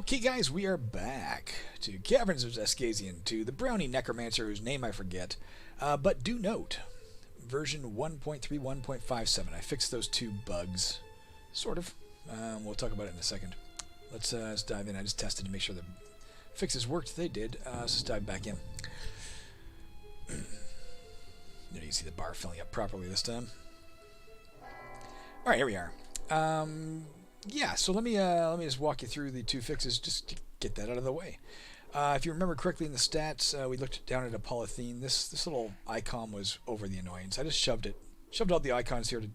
Okay, guys, we are back to Caverns of Xaskazien, to the Brownie Necromancer, whose name I forget. But do note, version 1.31.57. I fixed those two bugs, sort of. We'll talk about it in a second. Let's dive in. I just tested to make sure the fixes worked. They did. Let's just dive back in. You can see the bar filling up properly this time. All right, here we are. Yeah, so let me just walk you through the two fixes just to get that out of the way. If you remember correctly in the stats, we looked down at a polythene. This little icon was over the annoyance. I just shoved all the icons here to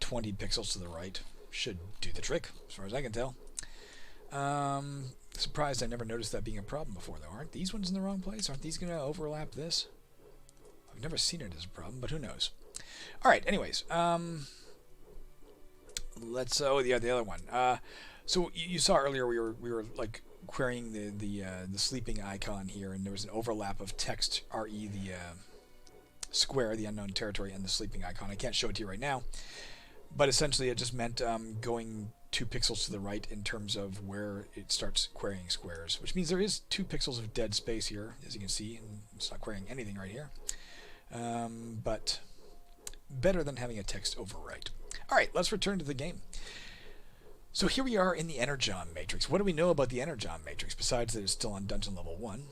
20 pixels to the right. Should do the trick, as far as I can tell. Surprised I never noticed that being a problem before, though. Aren't these ones in the wrong place? Aren't these going to overlap this? I've never seen it as a problem, but who knows? All right, anyways. Let's the other one. So you saw earlier we were like querying the sleeping icon here, and there was an overlap of text RE, the square, the unknown territory, and the sleeping icon. I can't show it to you right now, but essentially it just meant going 2 pixels to the right in terms of where it starts querying squares, which means there is 2 pixels of dead space here, as you can see, and it's not querying anything right here. But better than having a text overwrite. Alright, let's return to the game. So here we are in the Energon Matrix. What do we know about the Energon Matrix, besides that it's still on dungeon level 1?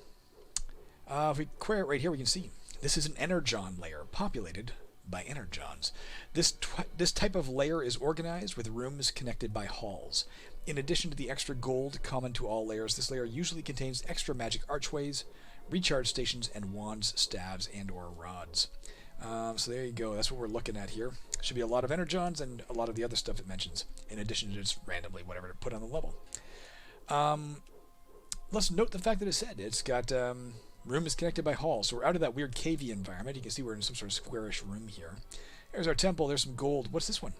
If we query it right here, we can see this is an Energon layer populated by Energons. This type of layer is organized with rooms connected by halls. In addition to the extra gold common to all layers, this layer usually contains extra magic archways, recharge stations, and wands, staves, and or rods. So there you go. That's what we're looking at here. Should be a lot of Energons and a lot of the other stuff it mentions, in addition to just randomly whatever to put on the level. Let's note the fact that it said it's got room is connected by halls. So we're out of that weird cavey environment. You can see we're in some sort of squarish room here. There's our temple. There's some gold. What's this one?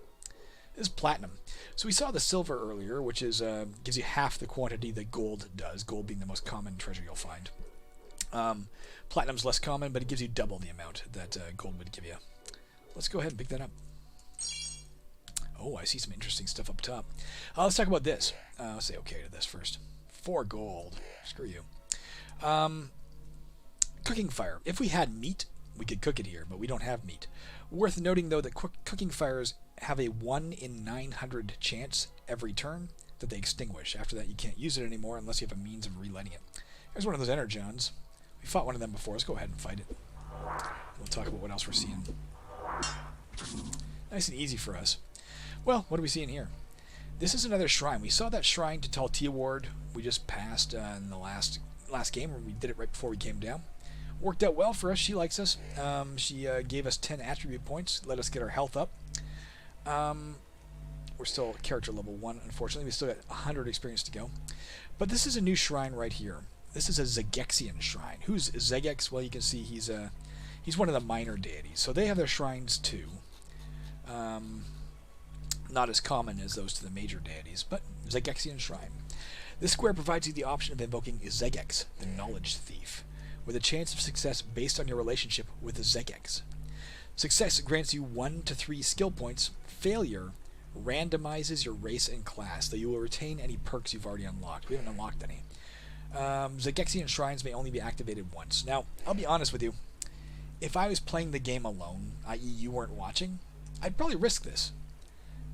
This is platinum. So we saw the silver earlier, which is gives you half the quantity that gold does. Gold being the most common treasure you'll find. Platinum's less common, but it gives you double the amount that gold would give you. Let's go ahead and pick that up. Oh, I see some interesting stuff up top. Let's talk about this. Let's say okay to this first. 4 gold. Screw you. Cooking fire. If we had meat, we could cook it here, but we don't have meat. Worth noting, though, that cooking fires have a 1 in 900 chance every turn that they extinguish. After that, you can't use it anymore unless you have a means of relighting it. Here's one of those Energons. We fought one of them before. Let's go ahead and fight it. We'll talk about what else we're seeing. Nice and easy for us. Well, what are we seeing here? This is another shrine. We saw that shrine to Taltia Ward we just passed in the last game, where we did it right before we came down. Worked out well for us. She likes us. She gave us 10 attribute points, let us get our health up. We're still character level 1, unfortunately. We still got 100 experience to go. But this is a new shrine right here. This is a Xaskazien shrine. Who's Zegex? Well, you can see he's one of the minor deities. So they have their shrines too. Not as common as those to the major deities, but Xaskazien shrine. This square provides you the option of invoking Zegex, the knowledge thief, with a chance of success based on your relationship with the Zegex. Success grants you 1 to 3 skill points. Failure randomizes your race and class, though you will retain any perks you've already unlocked. We haven't unlocked any. Xaskazien shrines may only be activated once. Now, I'll be honest with you. If I was playing the game alone, i.e. you weren't watching, I'd probably risk this.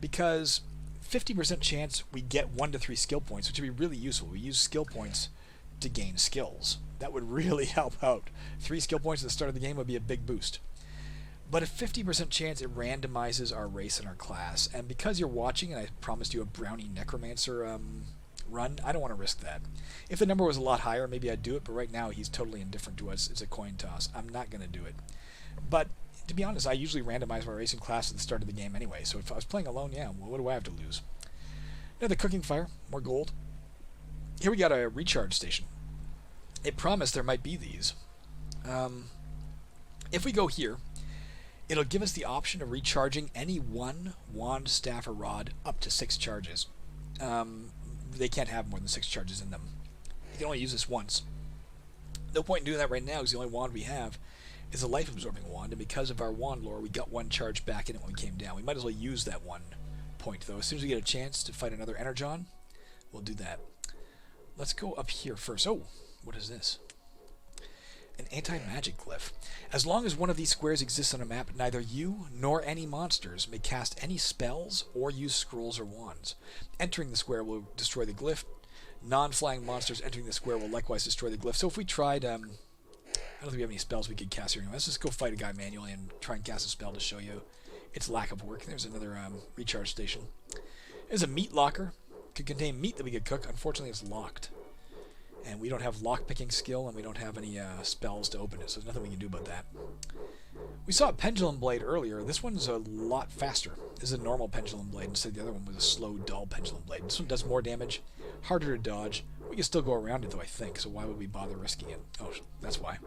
Because 50% chance we get 1 to 3 skill points, which would be really useful. We use skill points to gain skills. That would really help out. 3 skill points at the start of the game would be a big boost. But a 50% chance it randomizes our race and our class. And because you're watching, and I promised you a Brownie Necromancer run, I don't want to risk that. If the number was a lot higher, maybe I'd do it, but right now he's totally indifferent to us. It's a coin toss. I'm not going to do it. But to be honest, I usually randomize my racing class at the start of the game anyway, so if I was playing alone, yeah, well, what do I have to lose? Another cooking fire, more gold. Here we got a recharge station. It promised there might be these. If we go here, it'll give us the option of recharging any 1 wand, staff, or rod up to 6 charges. They can't have more than 6 charges in them. You can only use this once. No point in doing that right now, because the only wand we have is a life-absorbing wand, and because of our wand lore, we got 1 charge back in it when we came down. We might as well use that 1 point, though. As soon as we get a chance to fight another Energon, we'll do that. let's go up here first. Oh, what is this? An anti-magic glyph. As long as one of these squares exists on a map, neither you nor any monsters may cast any spells or use scrolls or wands. Entering the square will destroy the glyph. Non-flying monsters entering the square will likewise destroy the glyph. So if we tried, I don't think we have any spells we could cast here. Let's just go fight a guy manually and try and cast a spell to show you its lack of work. There's another recharge station. There's a meat locker. Could contain meat that we could cook. Unfortunately, it's locked. And we don't have lock-picking skill, and we don't have any spells to open it, so there's nothing we can do about that. We saw a pendulum blade earlier. This one's a lot faster. This is a normal pendulum blade instead the other one was a slow, dull pendulum blade. This one does more damage, harder to dodge. We can still go around it, though, I think, so why would we bother risking it? Oh, that's why.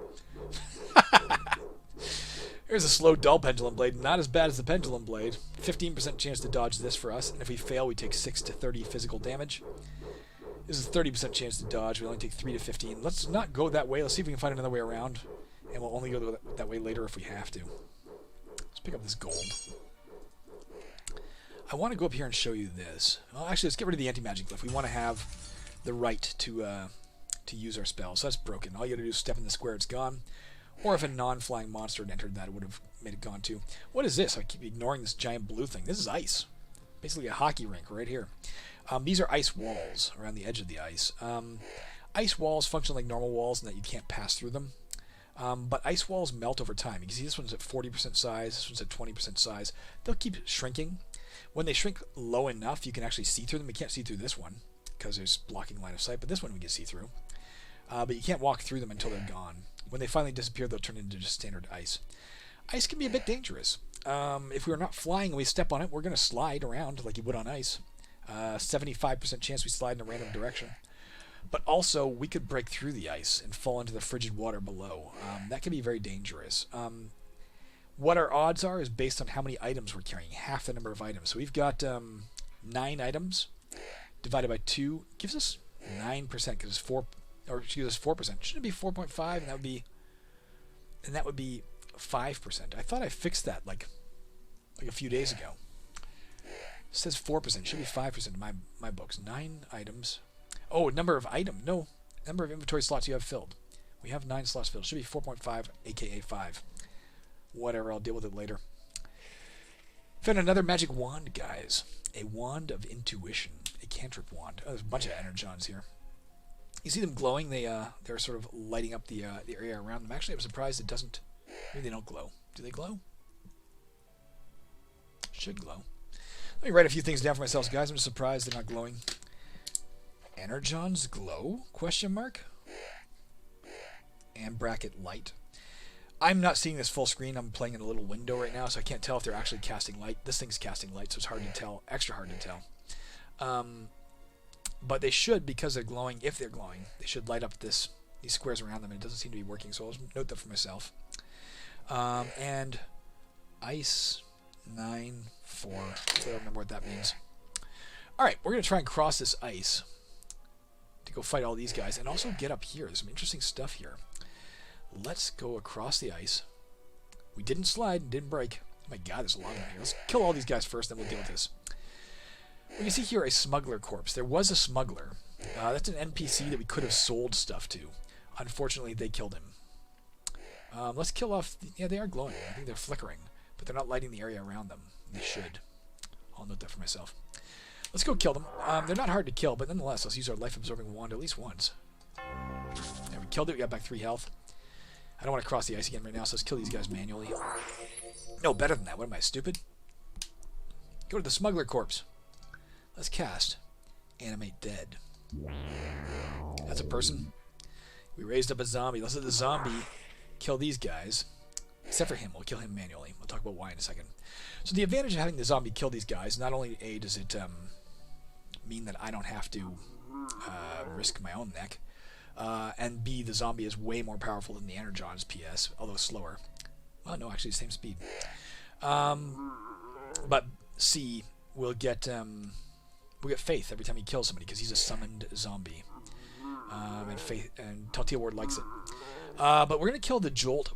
Here's a slow, dull pendulum blade. Not as bad as the pendulum blade. 15% chance to dodge this for us, and if we fail, we take 6 to 30 physical damage. This is a 30% chance to dodge. We only take 3 to 15. Let's not go that way. Let's see if we can find another way around. And we'll only go that way later if we have to. Let's pick up this gold. I want to go up here and show you this. Well, actually, let's get rid of the anti-magic glyph. We want to have the right to use our spell. So that's broken. All you gotta do is step in the square, it's gone. Or if a non-flying monster had entered that, it would have made it gone too. What is this? I keep ignoring this giant blue thing. This is ice. Basically a hockey rink right here. These are ice walls around the edge of the ice. Ice walls function like normal walls in that you can't pass through them. But ice walls melt over time. You can see this one's at 40% size, this one's at 20% size. They'll keep shrinking. When they shrink low enough, you can actually see through them. You can't see through this one because there's blocking line of sight, but this one we can see through. But you can't walk through them until they're gone. When they finally disappear, they'll turn into just standard ice. Ice can be a bit dangerous. If we're not flying and we step on it, we're going to slide around like you would on ice. 75% chance we slide in a random direction. But also, we could break through the ice and fall into the frigid water below. That can be very dangerous. What our odds are is based on how many items we're carrying, half the number of items. So we've got 9 items divided by 2 gives us 9% because it's 4, or excuse us 4%. Shouldn't it be 4.5? And that would be 5%. I thought I fixed that like a few days ago. It says 4%. Should be 5% in my books. 9 items. Oh, number of item. No, number of inventory slots you have filled. We have 9 slots filled. It should be 4.5, aka 5. Whatever, I'll deal with it later. Found another magic wand, guys. A wand of intuition. A cantrip wand. Oh, there's a bunch of energons here. You see them glowing? They're sort of lighting up the area around them. Actually, I'm surprised it doesn't. Maybe they don't glow. Do they glow? Should glow. Let me write a few things down for myself, guys. I'm just surprised they're not glowing. Energons glow? Question mark. And bracket light. I'm not seeing this full screen. I'm playing in a little window right now, so I can't tell if they're actually casting light. This thing's casting light, so it's hard to tell. Extra hard to tell. But they should, because they're glowing, if they're glowing, they should light up these squares around them, and it doesn't seem to be working, so I'll note that for myself. And ice 9, 4. I don't remember what that means. Alright, we're going to try and cross this ice to go fight all these guys, and also get up here. There's some interesting stuff here. Let's go across the ice. We didn't slide and didn't break. Oh my god, there's a lot of them here. Let's kill all these guys first, then we'll deal with this. We can see here a Smuggler Corpse. There was a smuggler. That's an NPC that we could have sold stuff to. Unfortunately, they killed him. Let's kill off... Yeah, they are glowing. I think they're flickering. But they're not lighting the area around them. They should. I'll note that for myself. Let's go kill them. They're not hard to kill, but nonetheless, let's use our life-absorbing wand at least once. There, we killed it. We got back 3 health. I don't want to cross the ice again right now, so let's kill these guys manually. No, better than that. What am I, stupid? Go to the Smuggler Corpse. Let's cast Animate Dead. That's a person. We raised up a zombie. Let's let the zombie kill these guys. Except for him. We'll kill him manually. We'll talk about why in a second. So the advantage of having the zombie kill these guys, not only A, does it mean that I don't have to risk my own neck, and B, the zombie is way more powerful than the Energon's PS, although slower. Well, no, actually, same speed. But C, we'll get faith every time he kills somebody because he's a summoned zombie. And faith, and Taltia Ward likes it. But we're gonna kill the Jolt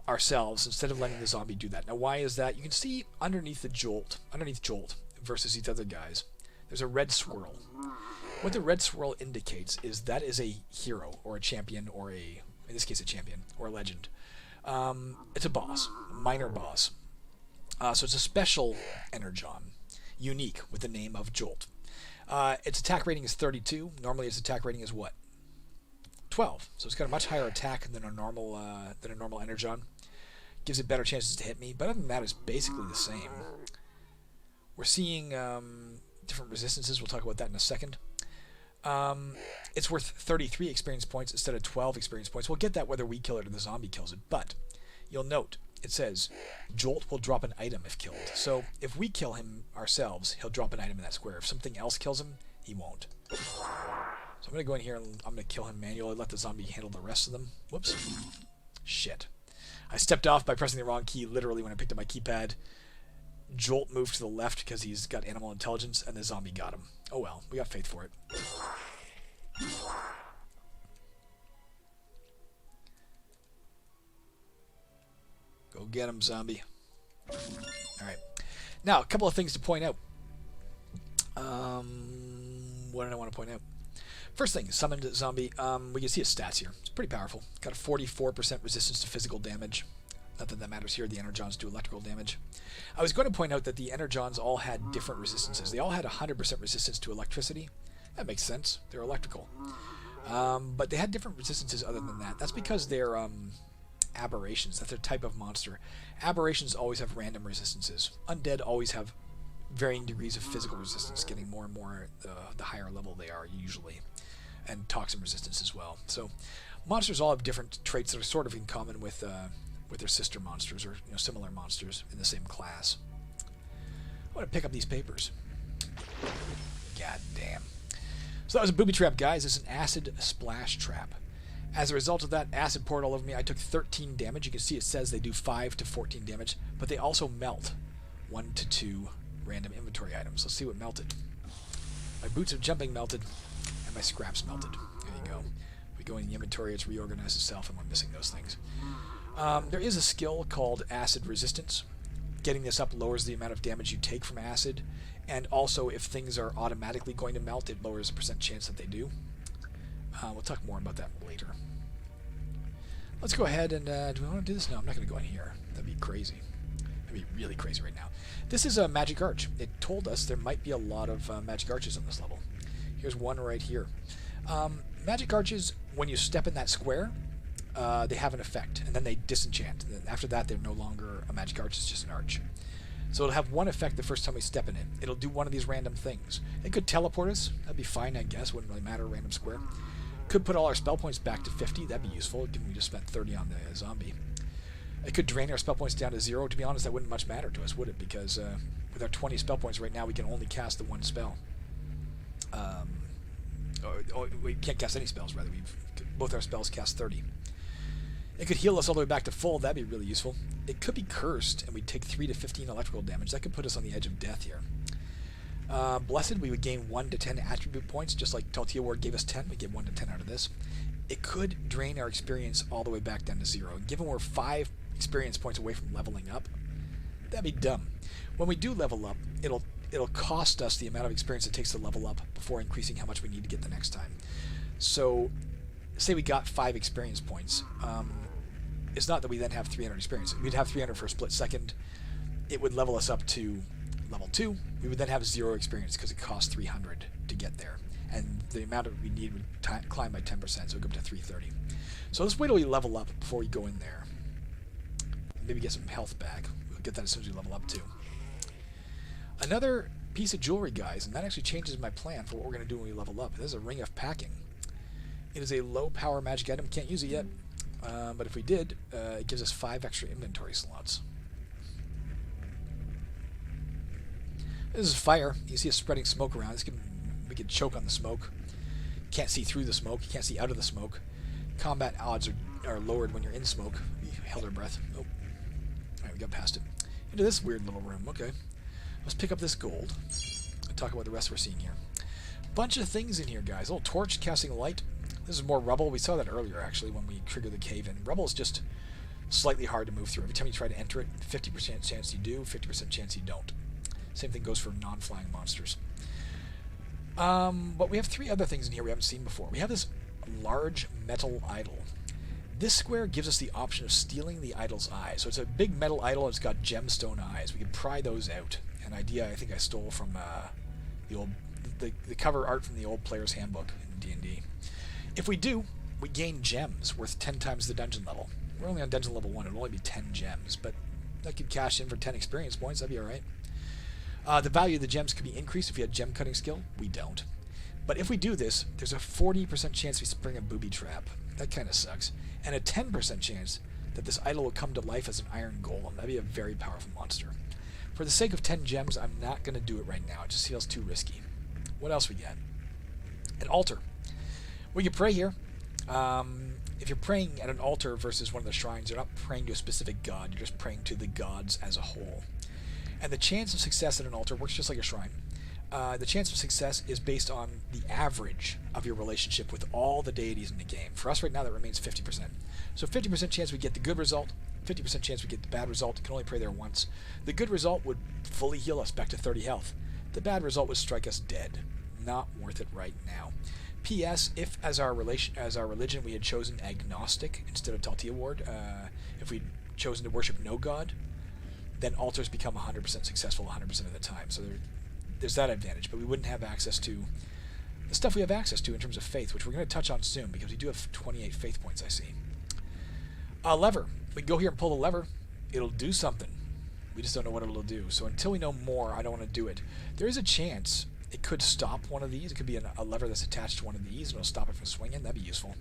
ourselves instead of letting the zombie do that. Now, why is that? You can see underneath Jolt versus these other guys, there's a red swirl. What the red swirl indicates is that is a hero or a champion or in this case, a champion or a legend. It's a boss, minor boss. So it's a special Energon, unique with the name of Jolt. Its attack rating is 32. Normally, its attack rating is what? 12. So it's got a much higher attack than a normal Energon. Gives it better chances to hit me, but other than that, it's basically the same. We're seeing different resistances. We'll talk about that in a second. It's worth 33 experience points instead of 12 experience points. We'll get that whether we kill it or the zombie kills it, but you'll note it says Jolt will drop an item if killed. So if we kill him ourselves, he'll drop an item in that square. If something else kills him, he won't. So I'm going to go in here and I'm going to kill him manually, let the zombie handle the rest of them. Whoops. Shit. I stepped off by pressing the wrong key literally when I picked up my keypad. Jolt moved to the left because he's got animal intelligence, and the zombie got him. Oh well, we got faith for it. Go get him, zombie. Alright. Now, a couple of things to point out. What did I want to point out? First thing, summoned zombie. We can see his stats here. It's pretty powerful. Got a 44% resistance to physical damage. Not that that matters here. The Energons do electrical damage. I was going to point out that the Energons all had different resistances. They all had 100% resistance to electricity. That makes sense. They're electrical. But they had different resistances other than that. That's because they're aberrations. That's their type of monster. Aberrations always have random resistances. Undead always have varying degrees of physical resistance, getting more and more the higher level they are usually. And toxin resistance as well. So monsters all have different traits that are sort of in common with their sister monsters or similar monsters in the same class. I want to pick up these papers. God damn. So that was a booby trap, guys. It's an acid splash trap. As a result of that, acid poured all over me. I took 13 damage. You can see it says they do 5 to 14 damage, but they also melt 1 to 2 random inventory items. Let's see what melted. My boots of jumping melted, and my scraps melted. There you go. We go in the inventory, it's reorganized itself, and we're missing those things. There is a skill called Acid Resistance. Getting this up lowers the amount of damage you take from acid, and also if things are automatically going to melt, it lowers the % chance that they do. We'll talk more about that later. Let's go ahead and do we want to do this? No, I'm not going to go in here. That'd be crazy. That'd be really crazy right now. This is a magic arch. It told us there might be a lot of magic arches on this level. Here's one right here. Magic arches, when you step in that square, they have an effect, and then they disenchant. After that, they're no longer a magic arch, it's just an arch. So it'll have one effect the first time we step in it. It'll do one of these random things. It could teleport us. That'd be fine, I guess. Wouldn't really matter, random square. Could put all our spell points back to 50. That'd be useful, given we just spent 30 on the zombie. It could drain our spell points down to 0. To be honest, that wouldn't much matter to us, would it? Because with our 20 spell points right now, we can only cast the one spell. Or we can't cast any spells, rather. Both our spells cast 30. It could heal us all the way back to full. That'd be really useful. It could be cursed, and we'd take 3 to 15 electrical damage. That could put us on the edge of death here. Blessed, we would gain 1 to 10 attribute points, just like Taltia Ward gave us 10. We get 1 to 10 out of this. It could drain our experience all the way back down to 0. And given we're 5 experience points away from leveling up, that'd be dumb. When we do level up, it'll cost us the amount of experience it takes to level up before increasing how much we need to get the next time. So, say we got 5 experience points. It's not that we then have 300 experience. We'd have 300 for a split second. It would level us up to level 2. We would then have 0 experience because it costs 300 to get there. And the amount we need would climb by 10%, so it would go up to 330. So let's wait till we level up before we go in there. Maybe get some health back. We'll get that as soon as we level up too. Another piece of jewelry, guys, and that actually changes my plan for what we're going to do when we level up. This is a Ring of Packing. It is a low power magic item. Can't use it yet. But if we did, it gives us 5 extra inventory slots. This is fire. You see us spreading smoke around. We can choke on the smoke. Can't see through the smoke. You can't see out of the smoke. Combat odds are lowered when you're in smoke. We held our breath. Oh. Alright, we got past it. Into this weird little room. Okay. Let's pick up this gold and talk about the rest we're seeing here. Bunch of things in here, guys. A little torch casting light. This is more rubble. We saw that earlier, actually, when we trigger the cave in. Rubble is just slightly hard to move through. Every time you try to enter it, 50% chance you do, 50% chance you don't. Same thing goes for non-flying monsters. But we have 3 other things in here we haven't seen before. We have this large metal idol. This square gives us the option of stealing the idol's eyes. So it's a big metal idol, and it's got gemstone eyes. We can pry those out. An idea I think I stole from the cover art from the old player's handbook in D&D. If we do, we gain gems worth 10 times the dungeon level. We're only on dungeon level 1. It'll only be 10 gems, but that could cash in for 10 experience points. That'd be alright. The value of the gems could be increased if you had gem cutting skill. We don't. But if we do this, there's a 40% chance we spring a booby trap. That kind of sucks. And a 10% chance that this idol will come to life as an iron golem. That'd be a very powerful monster. For the sake of 10 gems, I'm not going to do it right now. It just feels too risky. What else we got? An altar. We can pray here. If you're praying at an altar versus one of the shrines, you're not praying to a specific god. You're just praying to the gods as a whole. And the chance of success at an altar works just like a shrine. The chance of success is based on the average of your relationship with all the deities in the game. For us right now, that remains 50%. So 50% chance we get the good result, 50% chance we get the bad result. You can only pray there once. The good result would fully heal us back to 30 health. The bad result would strike us dead. Not worth it right now. P.S. If, as our religion, we had chosen agnostic instead of Taltia Ward, if we'd chosen to worship no god, then altars become 100% successful 100% of the time. So there's that advantage, but we wouldn't have access to the stuff we have access to in terms of faith, which we're going to touch on soon, because we do have 28 faith points, I see. A lever. We can go here and pull the lever. It'll do something. We just don't know what it'll do. So until we know more, I don't want to do it. There is a chance it could stop one of these. It could be a lever that's attached to one of these, and it'll stop it from swinging. That'd be useful.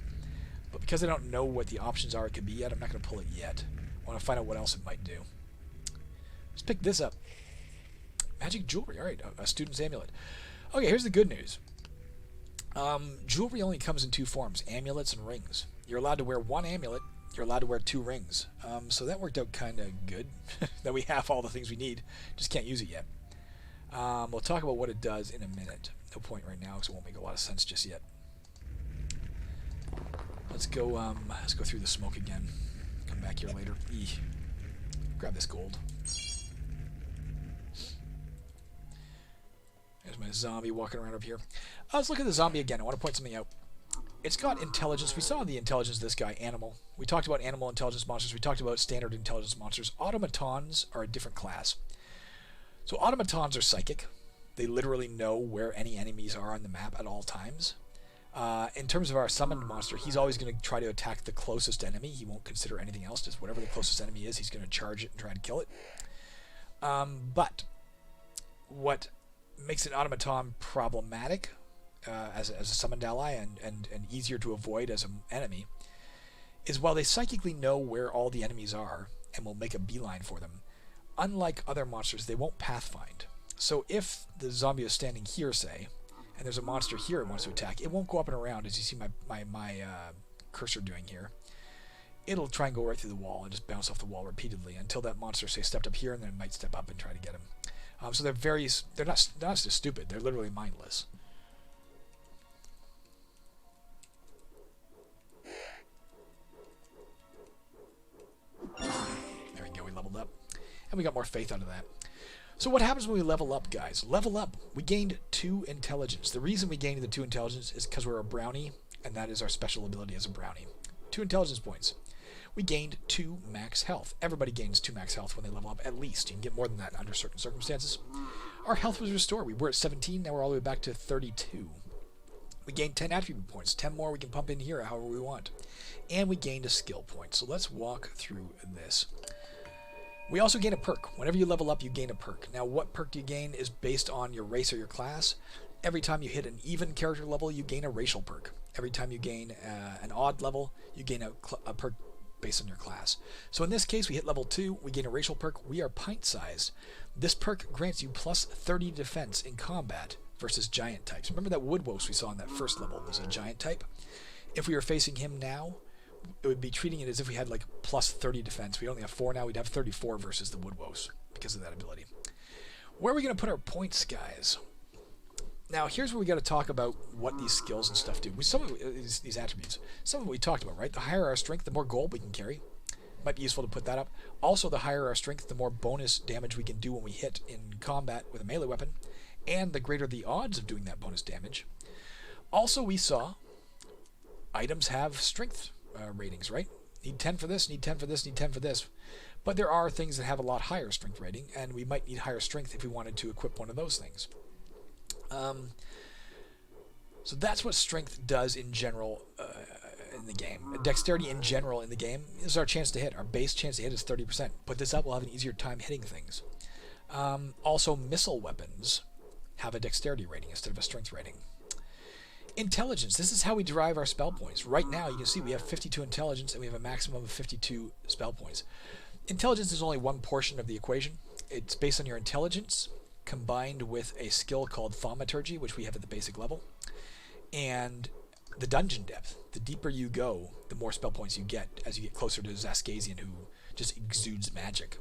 But because I don't know what the options are it could be yet, I'm not going to pull it yet. I want to find out what else it might do. Let's pick this up. Magic jewelry. Alright, a student's amulet. Okay, here's the good news. Jewelry only comes in 2 forms, amulets and rings. You're allowed to wear 1 amulet. You're allowed to wear 2 rings. So that worked out kind of good. That we have all the things we need. Just can't use it yet. We'll talk about what it does in a minute. No point right now because it won't make a lot of sense just yet. Let's go through the smoke again. Come back here later. Grab this gold. There's my zombie walking around up here. Let's look at the zombie again. I want to point something out. It's got intelligence. We saw the intelligence of this guy, animal. We talked about animal intelligence monsters. We talked about standard intelligence monsters. Automatons are a different class. So automatons are psychic. They literally know where any enemies are on the map at all times. In terms of our summoned monster, he's always going to try to attack the closest enemy. He won't consider anything else. Just whatever the closest enemy is, he's going to charge it and try to kill it. But what makes an automaton problematic as a summoned ally and easier to avoid as an enemy is while they psychically know where all the enemies are and will make a beeline for them, unlike other monsters, they won't pathfind. So if the zombie is standing here, say, and there's a monster here it wants to attack, it won't go up and around as you see my cursor doing here. It'll try and go right through the wall and just bounce off the wall repeatedly until that monster, say, stepped up here, and then it might step up and try to get him. So they're not just stupid, they're literally mindless. There we go, we leveled up. And we got more faith out of that. So what happens when we level up, guys? Level up. We gained 2 intelligence. The reason we gained the 2 intelligence is because we're a brownie, and that is our special ability as a brownie. 2 intelligence points. We gained 2 max health. Everybody gains 2 max health when they level up, at least. You can get more than that under certain circumstances. Our health was restored. We were at 17, now we're all the way back to 32. We gained 10 attribute points. 10 more we can pump in here however we want. And we gained a skill point. So let's walk through this. We also gain a perk. Whenever you level up, you gain a perk. Now, what perk do you gain is based on your race or your class. Every time you hit an even character level, you gain a racial perk. Every time you gain an odd level, you gain a perk based on your class. So in this case, we hit level 2, we gain a racial perk. We are pint-sized. This perk grants you plus 30 defense in combat versus giant types. Remember that Woodwose we saw in that first level was a giant type? If we were facing him now, it would be treating it as if we had like plus 30 defense. We only have 4 now. We'd have 34 versus the Woodwose because of that ability. Where are we going to put our points, guys? Now, here's where we got to talk about what these skills and stuff do. Some of these attributes, some of what we talked about, right? The higher our strength, the more gold we can carry. Might be useful to put that up. Also, the higher our strength, the more bonus damage we can do when we hit in combat with a melee weapon. and the greater the odds of doing that bonus damage. Also, we saw items have strength ratings, right? Need 10 for this, need 10 for this, need 10 for this. But there are things that have a lot higher strength rating, and we might need higher strength if we wanted to equip one of those things. So that's what strength does in general in the game. Dexterity in general in the game is our chance to hit. Our base chance to hit is 30%. Put this up, we'll have an easier time hitting things. Also, missile weapons have a dexterity rating instead of a strength rating. Intelligence. This is how we derive our spell points. Right now, you can see we have 52 intelligence, and we have a maximum of 52 spell points. Intelligence is only one portion of the equation. It's based on your intelligence, combined with a skill called thaumaturgy, which we have at the basic level, and the dungeon depth. The deeper you go, the more spell points you get as you get closer to Xaskazien, who just exudes magic.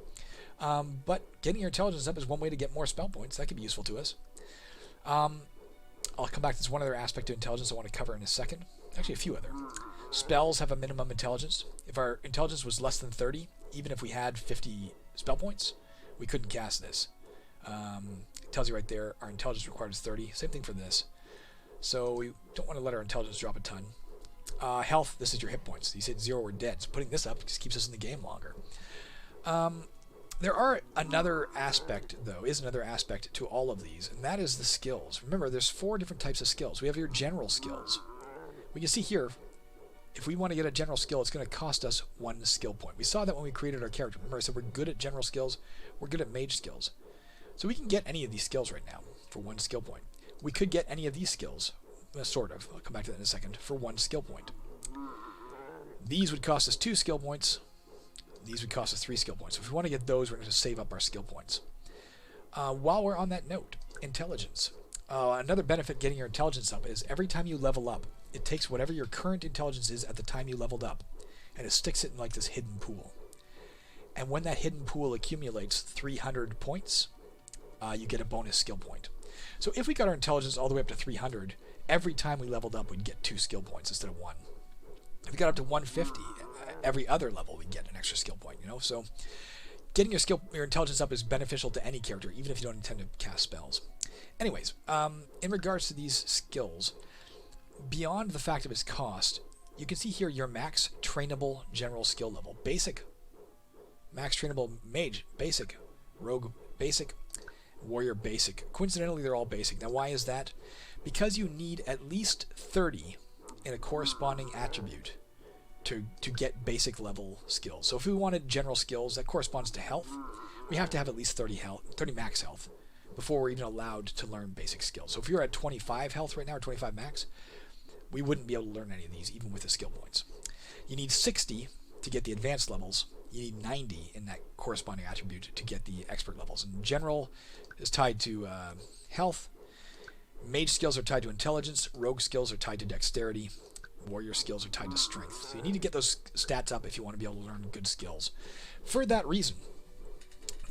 But getting your intelligence up is one way to get more spell points. That could be useful to us. I'll come back to this one other aspect of intelligence I want to cover in a second. Actually, a few other. Spells have a minimum intelligence. If our intelligence was less than 30, even if we had 50 spell points, we couldn't cast this. It tells you right there, our intelligence required is 30. Same thing for this. So we don't want to let our intelligence drop a ton. Health, this is your hit points. You hit 0, we're dead. So putting this up just keeps us in the game longer. There is another aspect to all of these, and that is the skills. Remember, there's 4 different types of skills. We have your general skills. We can see here, if we want to get a general skill, it's going to cost us 1 skill point. We saw that when we created our character. Remember, I said we're good at general skills, we're good at mage skills. So we can get any of these skills right now for 1 skill point. We could get any of these skills, sort of, I'll come back to that in a second, for 1 skill point. These would cost us 2 skill points. These would cost us 3 skill points. So if we want to get those, we're going to save up our skill points. While we're on that note, intelligence. Another benefit getting your intelligence up is every time you level up, it takes whatever your current intelligence is at the time you leveled up, and it sticks it in like this hidden pool. And when that hidden pool accumulates 300 points, you get a bonus skill point. So if we got our intelligence all the way up to 300, every time we leveled up, we'd get 2 skill points instead of 1. If we got up to 150, every other level we'd get an extra skill point, you know? So getting your intelligence up is beneficial to any character, even if you don't intend to cast spells. Anyways, in regards to these skills, beyond the fact of its cost, you can see here your max trainable general skill level. Basic, max trainable mage, basic, rogue, basic, warrior, basic. Coincidentally, they're all basic. Now, why is that? Because you need at least 30 in a corresponding attribute to get basic level skills. So if we wanted general skills, that corresponds to health. We have to have at least 30 max health before we're even allowed to learn basic skills. So if you're at 25 health right now, or 25 max, we wouldn't be able to learn any of these, even with the skill points. You need 60 to get the advanced levels. You need 90 in that corresponding attribute to get the expert levels. And general is tied to health. Mage skills are tied to intelligence. Rogue skills are tied to dexterity. Warrior skills are tied to strength. So you need to get those stats up if you want to be able to learn good skills. For that reason,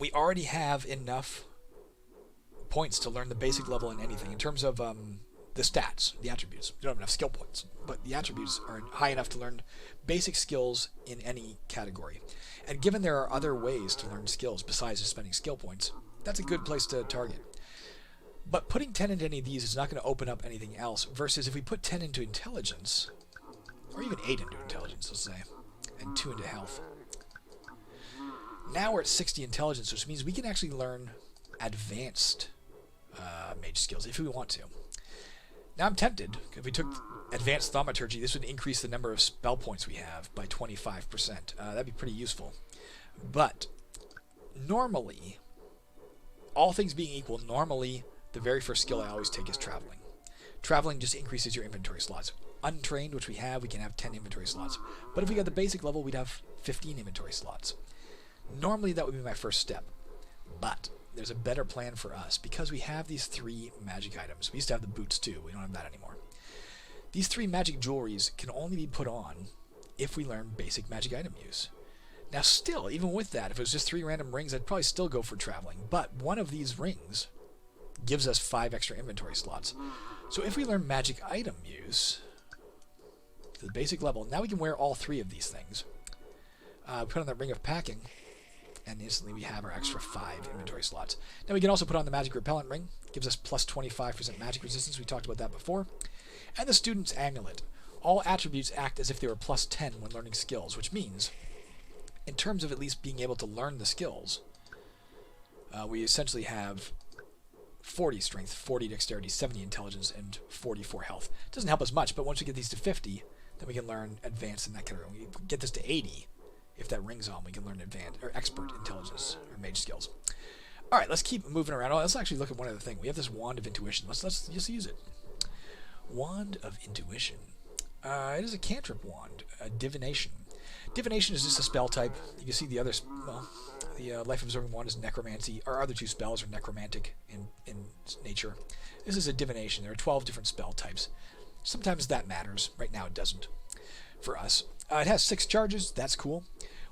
we already have enough points to learn the basic level in anything. In terms of the stats, the attributes, you don't have enough skill points, but the attributes are high enough to learn basic skills in any category. And given there are other ways to learn skills besides just spending skill points, that's a good place to target. But putting 10 into any of these is not going to open up anything else, versus if we put 10 into intelligence, or even 8 into intelligence, let's say, and 2 into health. Now we're at 60 intelligence, which means we can actually learn advanced mage skills if we want to. Now I'm tempted, if we took advanced thaumaturgy, this would increase the number of spell points we have by 25%. That'd be pretty useful. But normally, all things being equal, normally the very first skill I always take is traveling. Traveling just increases your inventory slots. Untrained, which we can have 10 inventory slots. But if we got the basic level, we'd have 15 inventory slots. Normally that would be my first step. But there's a better plan for us, because we have these 3 magic items. We used to have the boots too, we don't have that anymore. These 3 magic jewelries can only be put on if we learn basic magic item use. Now still, even with that, if it was just 3 random rings, I'd probably still go for traveling. But one of these rings gives us 5 extra inventory slots. So if we learn magic item use to the basic level, now we can wear all 3 of these things. Put on that ring of packing, and instantly we have our extra 5 inventory slots. Now we can also put on the Magic Repellent Ring. Gives us plus 25% magic resistance. We talked about that before. And the Student's Amulet. All attributes act as if they were plus 10 when learning skills, which means, in terms of at least being able to learn the skills, we essentially have 40 strength, 40 dexterity, 70 intelligence, and 44 health. Doesn't help us much, but once we get these to 50, then we can learn advanced in that category. When we get this to 80, if that ring's on, we can learn advanced or expert intelligence or mage skills. All right, let's keep moving around. Oh, let's actually look at one other thing. We have this Wand of Intuition. Let's just use it. Wand of Intuition. It is a cantrip wand, divination. Divination is just a spell type. You can see the other, well, the life absorbing wand is necromancy. Our other two spells are necromantic in nature. This is a divination. There are 12 different spell types. Sometimes that matters. Right now it doesn't for us. It has 6 charges. That's cool.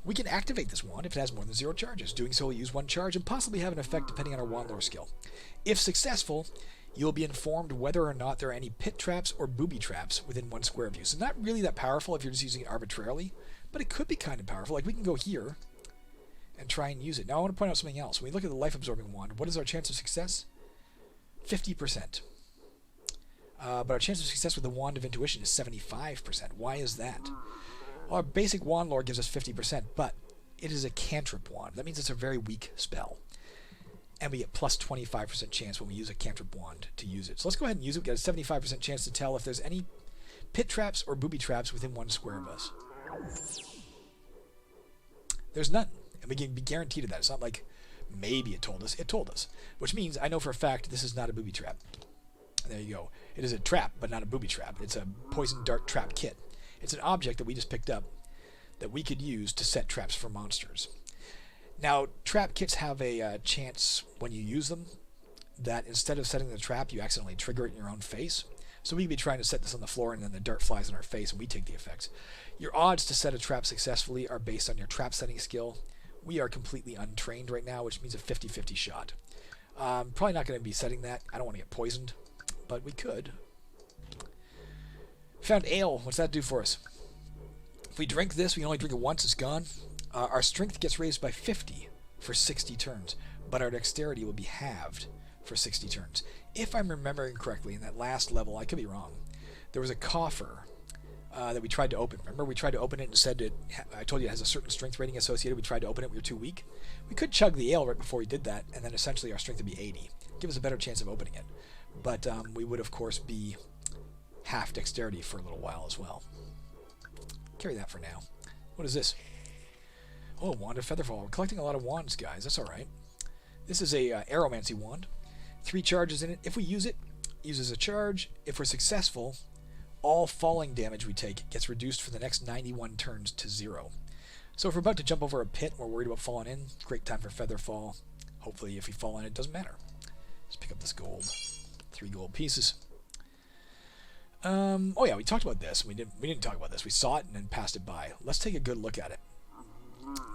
We can activate this wand if it has more than 0 charges. Doing so will use 1 charge and possibly have an effect depending on our wand lore skill. If successful, you'll be informed whether or not there are any pit traps or booby traps within 1 square of you. So not really that powerful if you're just using it arbitrarily, but it could be kind of powerful. Like we can go here and try and use it. Now I want to point out something else. When we look at the life absorbing wand, what is our chance of success? 50%. But our chance of success with the Wand of Intuition is 75%. Why is that? Well, our basic wand lore gives us 50%, but it is a cantrip wand. That means it's a very weak spell. And we get plus 25% chance when we use a cantrip wand to use it. So let's go ahead and use it. We get a 75% chance to tell if there's any pit traps or booby traps within 1 square of us. There's none. And we can be guaranteed of that. It's not like maybe it told us. It told us. Which means I know for a fact this is not a booby trap. There you go. It is a trap, but not a booby trap. It's a poison dart trap kit. It's an object that we just picked up that we could use to set traps for monsters. Now, trap kits have a chance when you use them that instead of setting the trap, you accidentally trigger it in your own face. So we could be trying to set this on the floor and then the dart flies in our face and we take the effects. Your odds to set a trap successfully are based on your trap setting skill. We are completely untrained right now, which means a 50-50 shot. Probably not going to be setting that. I don't want to get poisoned, but we could. Found ale. What's that do for us? If we drink this, we can only drink it once. It's gone. Our strength gets raised by 50 for 60 turns, but our dexterity will be halved for 60 turns. If I'm remembering correctly, in that last level, I could be wrong, there was a coffer that we tried to open. Remember, we tried to open it and said I told you it has a certain strength rating associated. We tried to open it. We were too weak. We could chug the ale right before we did that, and then essentially our strength would be 80. Give us a better chance of opening it. But we would, of course, be half dexterity for a little while as well. Carry that for now. What is this? Oh, Wand of Featherfall. We're collecting a lot of wands, guys. That's alright. This is a Aeromancy wand. 3 charges in it. If we use it, it uses a charge. If we're successful, all falling damage we take gets reduced for the next 91 turns to 0. So if we're about to jump over a pit and we're worried about falling in, great time for Featherfall. Hopefully if we fall in, it doesn't matter. Let's pick up this gold. 3 gold pieces. Oh yeah, we talked about this. We didn't talk about this. We saw it and then passed it by. Let's take a good look at it.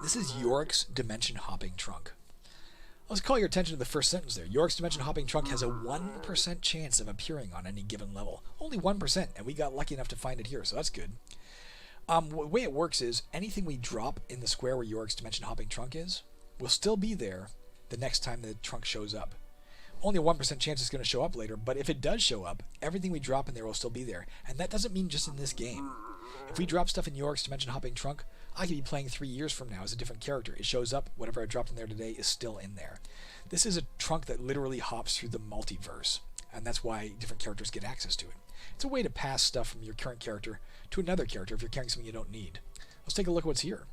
This is Yorick's Dimension Hopping Trunk. Let's call your attention to the first sentence there. Yorick's Dimension Hopping Trunk has a 1% chance of appearing on any given level. Only 1%, and we got lucky enough to find it here, so that's good. The way it works is anything we drop in the square where Yorick's Dimension Hopping Trunk is will still be there the next time the trunk shows up. Only a 1% chance it's going to show up later, but if it does show up, everything we drop in there will still be there. And that doesn't mean just in this game. If we drop stuff in Yorick's Dimension Hopping Trunk, I could be playing 3 years from now as a different character. It shows up, whatever I dropped in there today is still in there. This is a trunk that literally hops through the multiverse, and that's why different characters get access to it. It's a way to pass stuff from your current character to another character if you're carrying something you don't need. Let's take a look at what's here.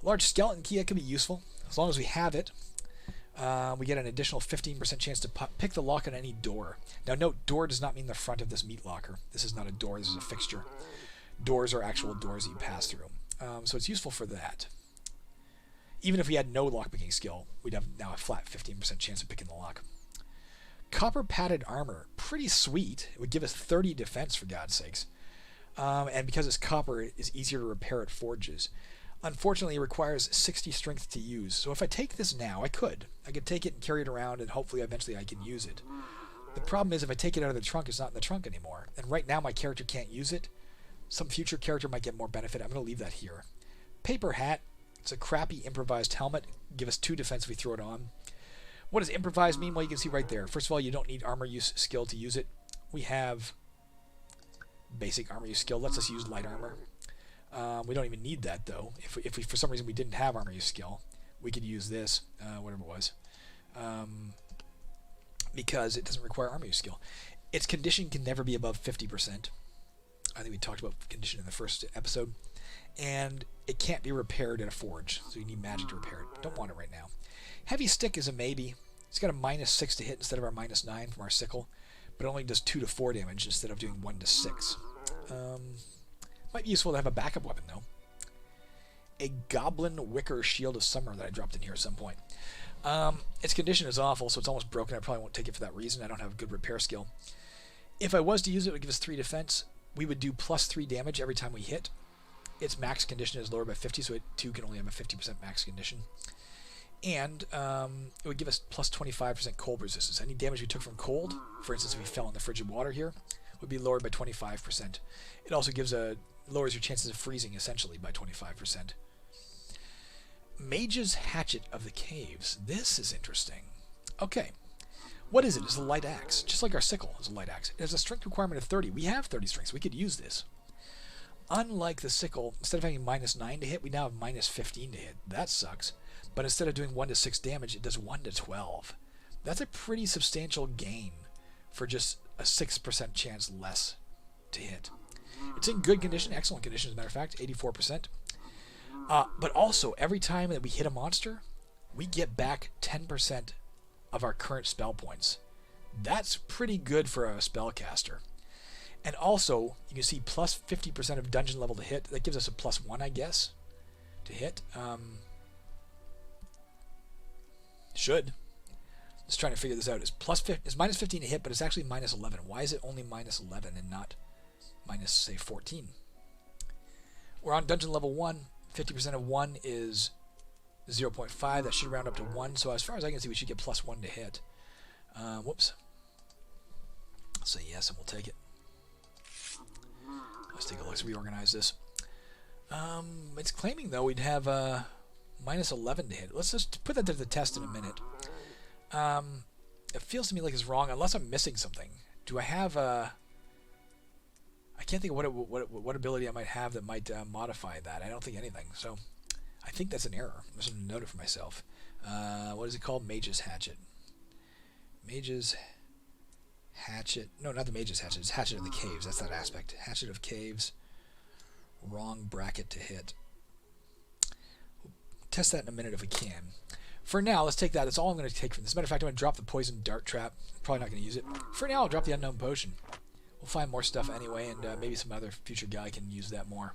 Large skeleton key, that could be useful. As long as we have it, we get an additional 15% chance to pick the lock on any door. Now note, door does not mean the front of this meat locker. This is not a door, this is a fixture. Doors are actual doors that you pass through. So it's useful for that. Even if we had no lockpicking skill, we'd have now a flat 15% chance of picking the lock. Copper padded armor, pretty sweet. It would give us 30 defense for God's sakes. And because it's copper, it is easier to repair at forges. Unfortunately, it requires 60 strength to use. So if I take this now, I could take it and carry it around, and hopefully eventually I can use it. The problem is if I take it out of the trunk, it's not in the trunk anymore. And right now my character can't use it. Some future character might get more benefit. I'm going to leave that here. Paper hat. It's a crappy improvised helmet. Give us 2 defense if we throw it on. What does improvised mean? Well, you can see right there. First of all, you don't need armor use skill to use it. We have basic armor use skill. Lets us use light armor. We don't even need that, though. If we for some reason we didn't have armor use skill, we could use this, whatever it was, because it doesn't require armor use skill. Its condition can never be above 50%. I think we talked about condition in the first episode. And it can't be repaired in a forge, so you need magic to repair it. Don't want it right now. Heavy stick is a maybe. It's got a -6 to hit instead of our -9 from our sickle, but it only does 2 to 4 damage instead of doing 1 to 6. Might be useful to have a backup weapon, though. A Goblin Wicker Shield of Summer that I dropped in here at some point. Its condition is awful, so it's almost broken. I probably won't take it for that reason. I don't have a good repair skill. If I was to use it, it would give us 3 defense. We would do +3 damage every time we hit. Its max condition is lowered by 50, so it too can only have a 50% max condition. And it would give us +25% cold resistance. Any damage we took from cold, for instance, if we fell in the frigid water here, would be lowered by 25%. It also lowers your chances of freezing, essentially, by 25%. Mage's Hatchet of the Caves. This is interesting. Okay. What is it? It's a light axe. Just like our sickle is a light axe. It has a strength requirement of 30. We have 30 strength, so we could use this. Unlike the sickle, instead of having -9 to hit, we now have -15 to hit. That sucks. But instead of doing 1 to 6 damage, it does 1 to 12. That's a pretty substantial gain for just a 6% chance less to hit. It's in good condition, excellent condition as a matter of fact, 84%. But also, every time that we hit a monster, we get back 10% of our current spell points. That's pretty good for a spellcaster. And also, you can see +50% of dungeon level to hit. That gives us a +1, I guess, to hit. Should. Just trying to figure this out. It's -15 to hit, but it's actually -11. Why is it only -11 and not say 14? We're on dungeon level 1. 50% of 1 is 0.5. That should round up to 1. So as far as I can see, we should get +1 to hit. Whoops. I'll say yes, and we'll take it. Let's take a look. Let's reorganize this. It's claiming, though, we'd have -11 to hit. Let's just put that to the test in a minute. It feels to me like it's wrong, unless I'm missing something. Do I have a... I can't think of what ability I might have that might modify that. I don't think anything. So I think that's an error. I'm just going to note it for myself. What is it called? Mage's Hatchet. Mage's Hatchet. No, not the Mage's Hatchet. It's Hatchet of the Caves. That's that aspect. Hatchet of Caves. Wrong bracket to hit. We'll test that in a minute if we can. For now, let's take that. That's all I'm going to take from this. As a matter of fact, I'm going to drop the Poison Dart Trap. Probably not going to use it. For now, I'll drop the Unknown Potion. We'll find more stuff anyway, and maybe some other future guy can use that more.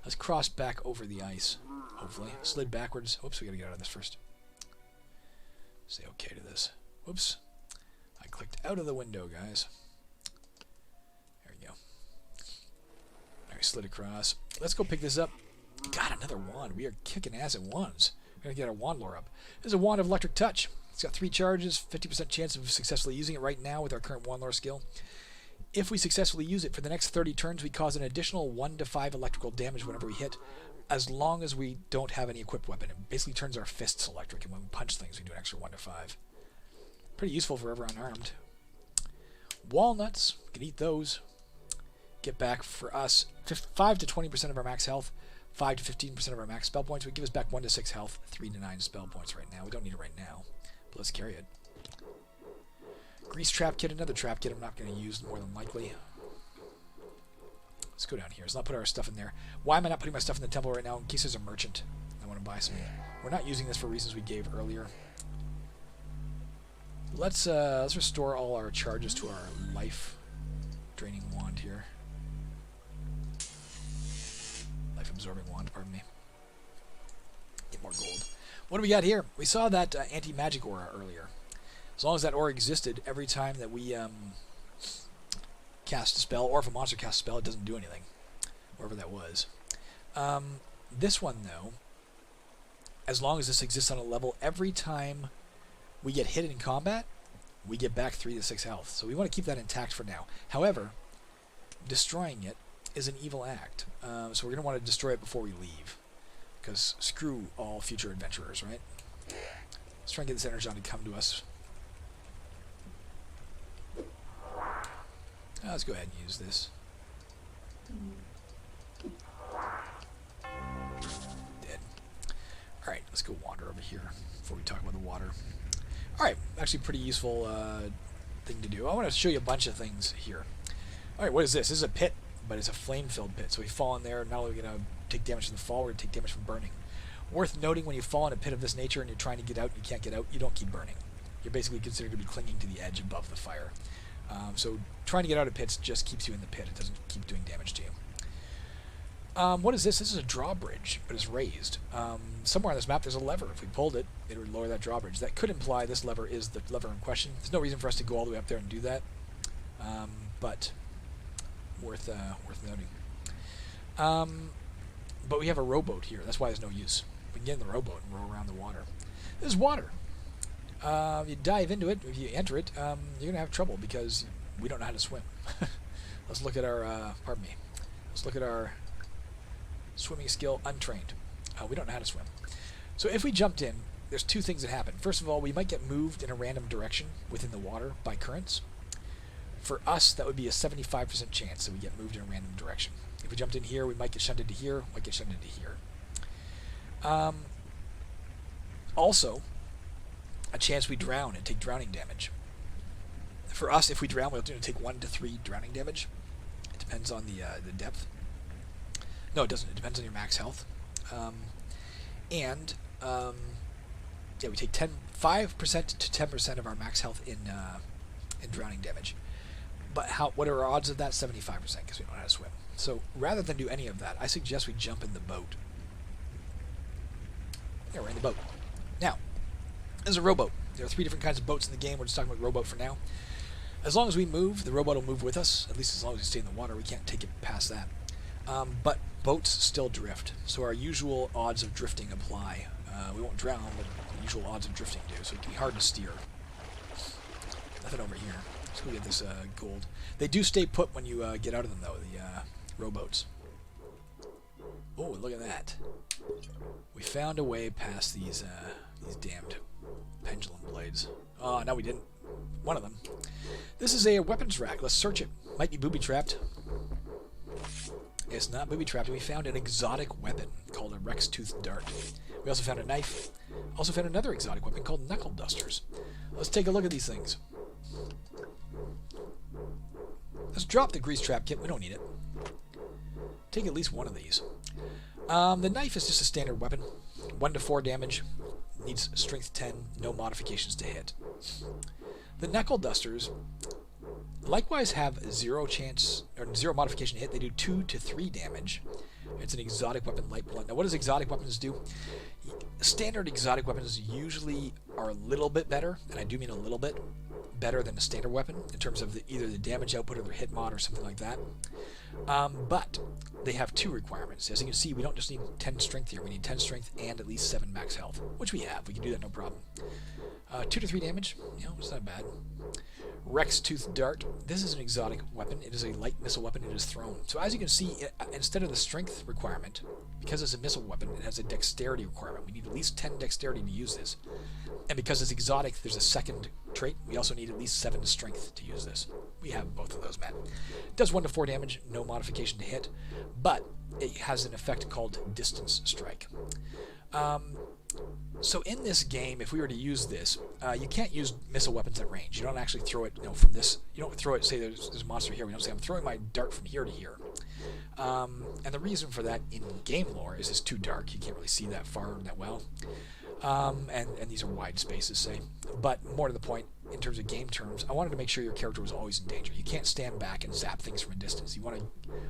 Let's cross back over the ice, hopefully. Slid backwards. Oops, we got to get out of this first. Say okay to this. Whoops. I clicked out of the window, guys. There we go. Alright, slid across. Let's go pick this up. God, another wand. We are kicking ass at wands. We're going to get our wand lore up. This is a wand of Electric Touch. It's got 3 charges, 50% chance of successfully using it right now with our current wand lore skill. If we successfully use it for the next 30 turns, we cause an additional 1 to 5 electrical damage whenever we hit, as long as we don't have any equipped weapon. It basically turns our fists electric, and when we punch things, we do an extra 1 to 5. Pretty useful for ever unarmed. Walnuts, we can eat those. Get back for us 5 to 20% of our max health, 5 to 15% of our max spell points. Would give us back 1 to 6 health, 3 to 9 spell points right now. We don't need it right now, but let's carry it. Grease Trap Kit, another trap kit I'm not going to use more than likely. Let's go down here. Let's not put our stuff in there. Why am I not putting my stuff in the temple right now? In case there's a merchant I want to buy some. We're not using this for reasons we gave earlier. Let's restore all our charges to our life draining wand here. Life absorbing wand, pardon me. Get more gold. What do we got here? We saw that anti-magic aura earlier. As long as that aura existed, every time that we cast a spell, or if a monster casts a spell, it doesn't do anything. Wherever that was. This one, though, as long as this exists on a level, every time we get hit in combat, we get back 3 to 6 health. So we want to keep that intact for now. However, destroying it is an evil act. So we're going to want to destroy it before we leave. because screw all future adventurers, right? Let's try and get this Energon to come to us. Let's go ahead and use this. Dead. Alright, let's go wander over here before we talk about the water. Alright, actually pretty useful thing to do. I want to show you a bunch of things here. Alright, what is this? This is a pit, but it's a flame-filled pit. So we fall in there, not only are we going to take damage from the fall, we're going to take damage from burning. Worth noting, when you fall in a pit of this nature and you're trying to get out and you can't get out, you don't keep burning. You're basically considered to be clinging to the edge above the fire. So trying to get out of pits just keeps you in the pit. It doesn't keep doing damage to you. What is this? This is a drawbridge, but it's raised. Somewhere on this map there's a lever. If we pulled it, it would lower that drawbridge. That could imply this lever is the lever in question. There's no reason for us to go all the way up there and do that, but worth noting. But we have a rowboat here. That's why there's no use. We can get in the rowboat and row around the water. This is water. If you dive into it, if you enter it, you're going to have trouble because we don't know how to swim. Let's look at our, pardon me, let's look at our swimming skill, untrained. We don't know how to swim. So if we jumped in, there's two things that happen. First of all, we might get moved in a random direction within the water by currents. For us, that would be a 75% chance that we get moved in a random direction. If we jumped in here, we might get shunted to here, might get shunted to here. Also, a chance we drown and take drowning damage. For us, if we drown, we'll take 1 to 3 drowning damage. It depends on the depth. No, it doesn't. It depends on your max health. Yeah, we take 5% to 10% of our max health in drowning damage. But what are our odds of that? 75%, because we don't know how to swim. So rather than do any of that, I suggest we jump in the boat. Yeah, we're in the boat. Now, there's a rowboat. There are 3 different kinds of boats in the game. We're just talking about rowboat for now. As long as we move, the rowboat will move with us. At least as long as we stay in the water, we can't take it past that. But boats still drift, so our usual odds of drifting apply. We won't drown, but the usual odds of drifting do, so it can be hard to steer. Nothing over here. Let's go get this gold. They do stay put when you get out of them, though, the rowboats. Oh, look at that. We found a way past these damned pendulum blades. Oh, no, we didn't. One of them. This is a weapons rack. Let's search it. Might be booby-trapped. It's not booby-trapped. We found an exotic weapon called a Rex-Tooth Dart. We also found a knife. Also found another exotic weapon called Knuckle Dusters. Let's take a look at these things. Let's drop the grease trap kit. We don't need it. Take at least one of these. The knife is just a standard weapon. 1 to 4 damage. Needs strength 10. No modifications to hit. The Knuckle Dusters likewise have 0 chance or 0 modification to hit. They do 2 to 3 damage. It's an exotic weapon, light blunt. Now, what does exotic weapons do? Standard exotic weapons usually are a little bit better, and I do mean a little bit better than a standard weapon in terms of either the damage output or the hit mod or something like that. But they have 2 requirements. As you can see, we don't just need 10 strength here. We need 10 strength and at least 7 max health, which we have. We can do that no problem. 2 to 3 damage, you know, it's not bad. Rex-Tooth Dart. This is an exotic weapon. It is a light missile weapon. It is thrown. So as you can see, instead of the strength requirement, because it's a missile weapon, it has a dexterity requirement. We need at least 10 dexterity to use this. And because it's exotic, there's a second trait. We also need at least 7 strength to use this. We have both of those met. It does 1 to 4 damage, no modification to hit, but it has an effect called Distance Strike. So in this game, if we were to use this, you can't use missile weapons at range. You don't actually throw it, from this. You don't throw it. Say there's a monster here. We don't say I'm throwing my dart from here to here. And the reason for that in game lore is it's too dark. You can't really see that far that well. And these are wide spaces, say. But more to the point, in terms of game terms, I wanted to make sure your character was always in danger. You can't stand back and zap things from a distance. You want to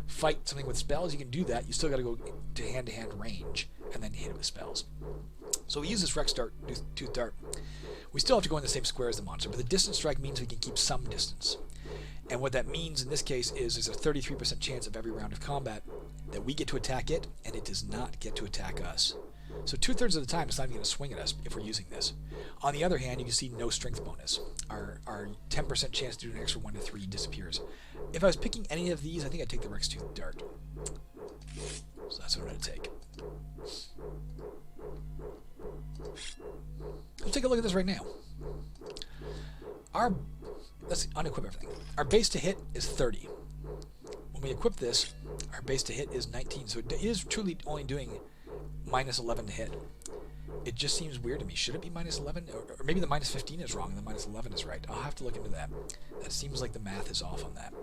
fight something with spells, you can do that. You still got to go to hand-to-hand range and then hit it with spells. So we use this Rex-Tooth Dart. We still have to go in the same square as the monster, but the distance strike means we can keep some distance. And what that means in this case is there's a 33% chance of every round of combat that we get to attack it, and it does not get to attack us. So 2/3 of the time it's not even going to swing at us if we're using this. On the other hand, you can see no strength bonus. Our 10% chance to do an extra 1 to 3 disappears. If I was picking any of these, I think I'd take the Rex-Tooth Dart. So that's what I'm going to take. take a look at this right now. Let's unequip everything. Our base to hit is 30. When we equip this, our base to hit is 19. So it is truly only doing minus 11 to hit. It just seems weird to me. Should it be minus 11? Or maybe the minus 15 is wrong and the minus 11 is right. I'll have to look into that. That seems like the math is off on that.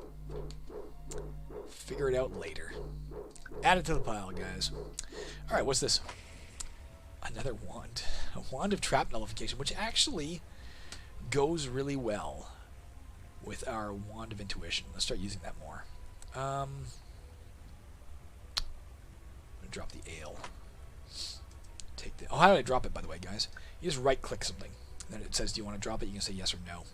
Figure it out later. Add it to the pile, guys. Alright, what's this? Another wand. A wand of trap nullification, which actually goes really well with our wand of intuition. Let's start using that more. I'm going to drop the ale. Take the... Oh, how do I drop it, by the way, guys? You just right-click something. And then it says, do you want to drop it? You can say yes or no.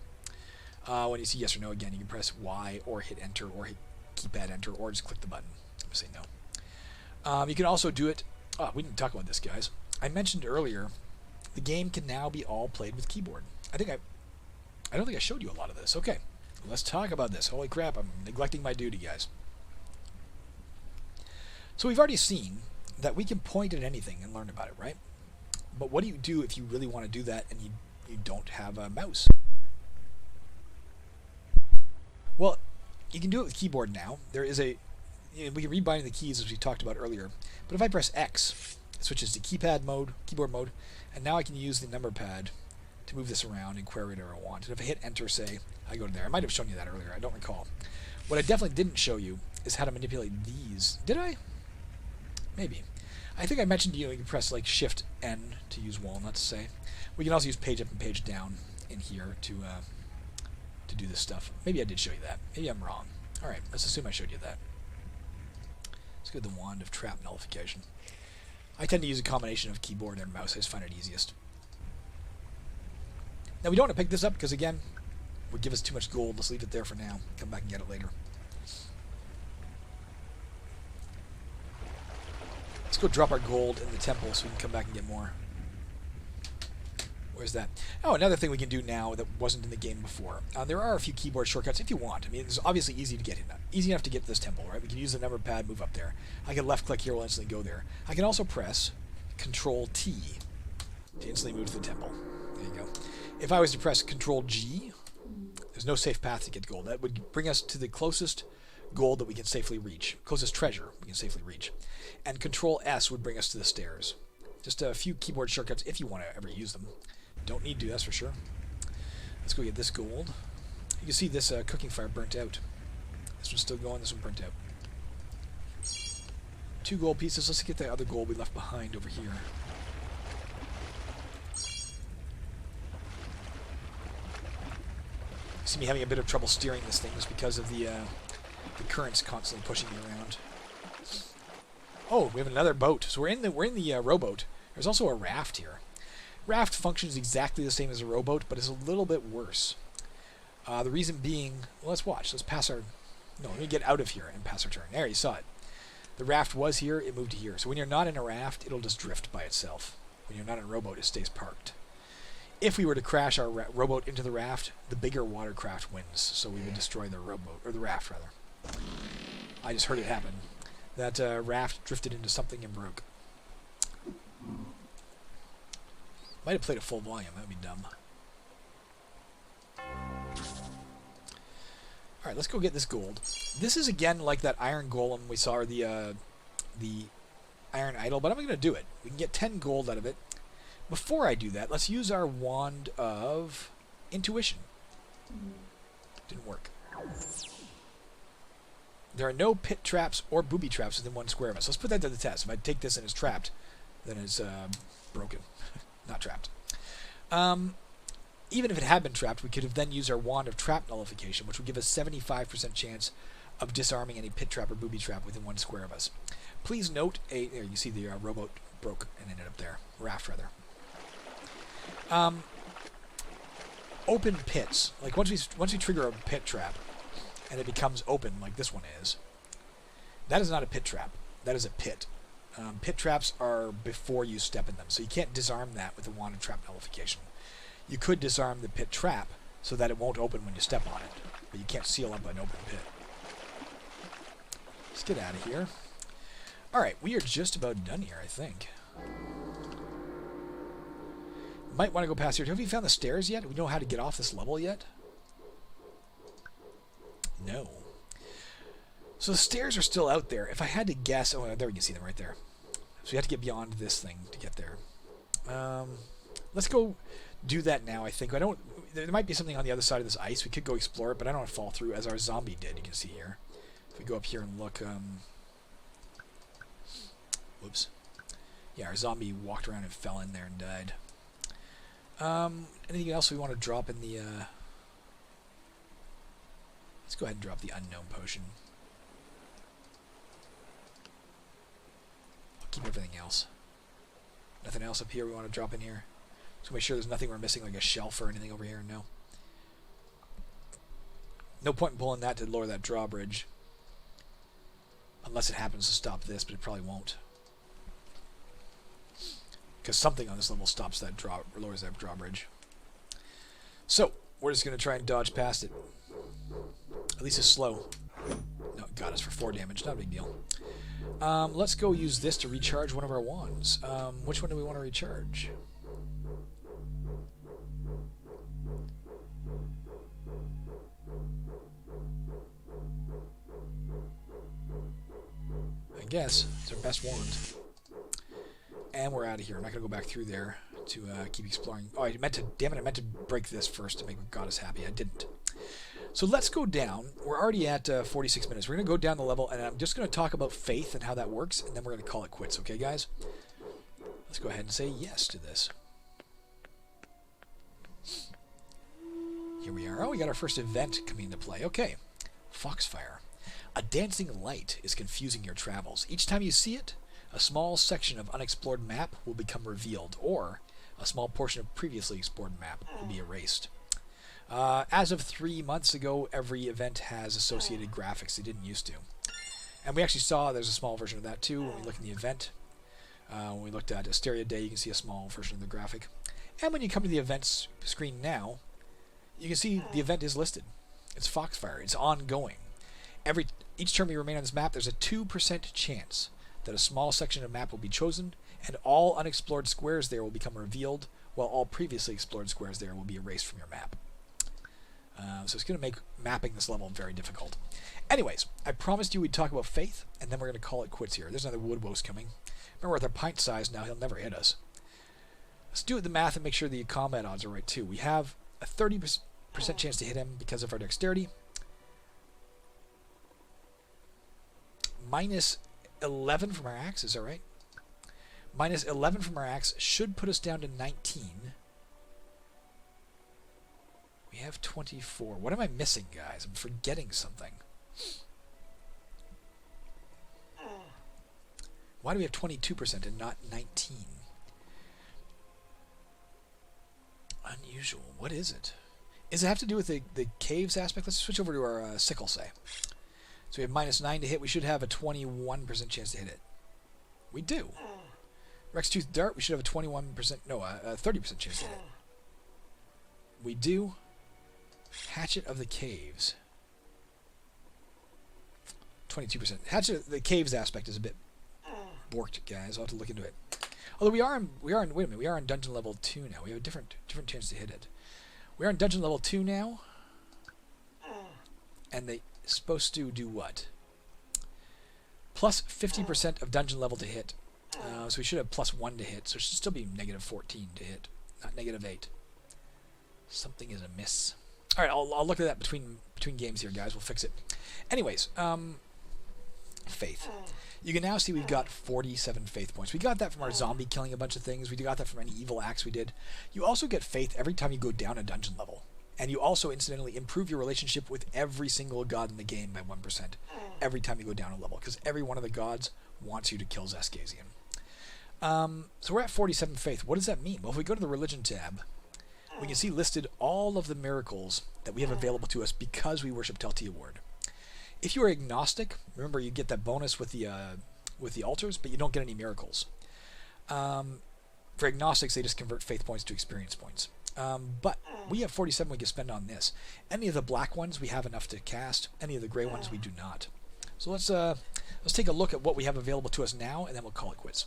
When you see yes or no again, you can press Y or hit enter or hit keypad enter or just click the button. I'm going to say no. You can also do it... Oh, we didn't talk about this, guys. I mentioned earlier, the game can now be all played with keyboard. I don't think I showed you a lot of this. Okay, let's talk about this. Holy crap, I'm neglecting my duty, guys. So we've already seen that we can point at anything and learn about it, right? But what do you do if you really want to do that and you don't have a mouse? Well, you can do it with keyboard now. There is a... We can rebind the keys as we talked about earlier. But if I press X, it switches to keypad mode, keyboard mode, and now I can use the number pad to move this around and query whatever I want. And if I hit enter, say, I go to there. I might have shown you that earlier. I don't recall. What I definitely didn't show you is how to manipulate these. Did I? Maybe. I think I mentioned to you can press like Shift N to use walnuts, say. We can also use page up and page down in here to do this stuff. Maybe I did show you that. Maybe I'm wrong. Alright, let's assume I showed you that. Let's go to the wand of trap nullification. I tend to use a combination of keyboard and mouse. I just find it easiest. Now we don't want to pick this up because, again, it would give us too much gold. Let's leave it there for now. Come back and get it later. Let's go drop our gold in the temple so we can come back and get more. Where's that? Oh, another thing we can do now that wasn't in the game before. There are a few keyboard shortcuts if you want. I mean, it's obviously easy to get in. Easy enough to get to this temple, right? We can use the number pad, move up there. I can left click here, will instantly go there. I can also press Control T to instantly move to the temple. There you go. If I was to press Control G, there's no safe path to get gold. That would bring us to the closest gold that we can safely reach. Closest treasure we can safely reach. And Control S would bring us to the stairs. Just a few keyboard shortcuts if you want to ever use them. Don't need to, that's for sure. Let's go get this gold. You can see this cooking fire burnt out. This one's still going, this one burnt out. 2 gold pieces. Let's get the other gold we left behind over here. You see me having a bit of trouble steering this thing just because of the currents constantly pushing me around. Oh, we have another boat. So we're in the rowboat. There's also a raft here. Raft functions exactly the same as a rowboat, but it's a little bit worse. The reason being, well, let's watch. Let's pass our... No, let me get out of here and pass our turn. There, you saw it. The raft was here, it moved to here. So when you're not in a raft, it'll just drift by itself. When you're not in a rowboat, it stays parked. If we were to crash our rowboat into the raft, the bigger watercraft wins. So we would destroy the rowboat, or the raft, rather. I just heard it happen. That raft drifted into something and broke. Might have played at full volume. That would be dumb. Alright, let's go get this gold. This is, again, like that iron golem we saw, or the iron idol, but I'm going to do it. We can get 10 gold out of it. Before I do that, let's use our wand of intuition. Didn't work. There are no pit traps or booby traps within 1 square of us. Let's put that to the test. If I take this and it's trapped, then it's broken. Not trapped. Even if it had been trapped, we could have then used our wand of trap nullification, which would give us 75% chance of disarming any pit trap or booby trap within 1 square of us. Please note, there you see the rowboat broke and ended up there. Raft, rather. Open pits. Like once we trigger a pit trap, and it becomes open like this one is, that is not a pit trap. That is a pit. Pit traps are before you step in them, so you can't disarm that with a wand of trap nullification. You could disarm the pit trap so that it won't open when you step on it, but you can't seal up an open pit. Let's get out of here. Alright, we are just about done here, I think. Might want to go past here. Have you found the stairs yet? Do we know how to get off this level yet? No. So the stairs are still out there. If I had to guess... Oh, there we can see them right there. So we have to get beyond this thing to get there. Let's go do that now, I think. There might be something on the other side of this ice. We could go explore it, but I don't want to fall through, as our zombie did, you can see here. If we go up here and look... whoops. Yeah, our zombie walked around and fell in there and died. Anything else we want to drop in the... Let's go ahead and drop the unknown potion. I'll keep everything else. Nothing else up here we want to drop in here? So make sure there's nothing we're missing, like a shelf or anything over here. No. No point in pulling that to lower that drawbridge. Unless it happens to stop this, but it probably won't. Because something on this level stops that lowers that drawbridge. So, we're just going to try and dodge past it. At least it's slow. No, it got us for 4 damage. Not a big deal. Let's go use this to recharge one of our wands. Which one do we want to recharge? I guess it's our best wand. And we're out of here. I'm not going to go back through there to keep exploring. Oh, I meant to... Damn it, I meant to break this first to make what got us happy. I didn't. So let's go down. We're already at 46 minutes. We're going to go down the level, and I'm just going to talk about faith and how that works, and then we're going to call it quits. Okay, guys? Let's go ahead and say yes to this. Here we are. Oh, we got our first event coming into play. Okay. Foxfire. A dancing light is confusing your travels. Each time you see it, a small section of unexplored map will become revealed, or a small portion of previously explored map will be erased. As of 3 months ago, every event has associated graphics. They didn't used to. And we actually saw there's a small version of that too when we look in the event. When we looked at Asteria Day, you can see a small version of the graphic. And when you come to the events screen now, you can see the event is listed. It's Foxfire. It's ongoing. Each turn we remain on this map, there's a 2% chance that a small section of map will be chosen, and all unexplored squares there will become revealed, while all previously explored squares there will be erased from your map. So it's going to make mapping this level very difficult. Anyways, I promised you we'd talk about faith, and then we're going to call it quits here. There's another woodwose coming. Remember, with our pint size now, he'll never hit us. Let's do the math and make sure the combat odds are right, too. We have a 30% chance to hit him because of our dexterity. Minus 11 from our axe, is that right? Minus 11 from our axe should put us down to 19. We have 24. What am I missing, guys? I'm forgetting something. Why do we have 22% and not 19? Unusual. What is it? Does it have to do with the caves aspect? Let's switch over to our sickle, say. So we have minus 9 to hit. We should have a 21% chance to hit it. We do. Rex Tooth Dart, we should have a 21%... No, a 30% chance to hit it. We do. Hatchet of the Caves. 22%. Hatchet of the Caves aspect is a bit borked, guys. I'll have to look into it. Although we are in wait a minute, we are on dungeon level 2 now. We have a different chance to hit it. We are on dungeon level 2 now. And they supposed to do what? Plus 50% of dungeon level to hit. So we should have plus 1 to hit. So it should still be negative 14 to hit, not negative 8. Something is amiss. All right, I'll look at that between games here, guys. We'll fix it. Anyways, faith. You can now see we've got 47 faith points. We got that from our zombie killing a bunch of things. We got that from any evil acts we did. You also get faith every time you go down a dungeon level. And you also incidentally improve your relationship with every single god in the game by 1% every time you go down a level, because every one of the gods wants you to kill Xaskazien. So we're at 47 faith. What does that mean? Well, if we go to the religion tab, we can see listed all of the miracles that we have available to us because we worship Teltia Ward. If you are agnostic, remember you get that bonus with the altars, but you don't get any miracles. For agnostics, they just convert faith points to experience points. But we have 47 we can spend on this. Any of the black ones we have enough to cast. Any of the gray ones we do not. So let's take a look at what we have available to us now, and then we'll call it quits.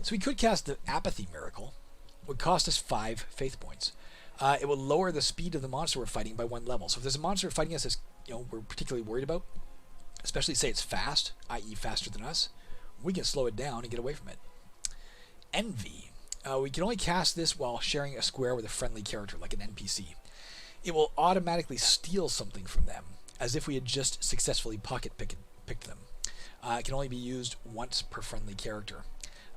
So we could cast the Apathy Miracle. It would cost us 5 faith points. It will lower the speed of the monster we're fighting by 1 level. So if there's a monster fighting us that's, we're particularly worried about, especially say it's fast, i.e. faster than us, we can slow it down and get away from it. Envy. We can only cast this while sharing a square with a friendly character, like an NPC. It will automatically steal something from them, as if we had just successfully picked them. It can only be used once per friendly character.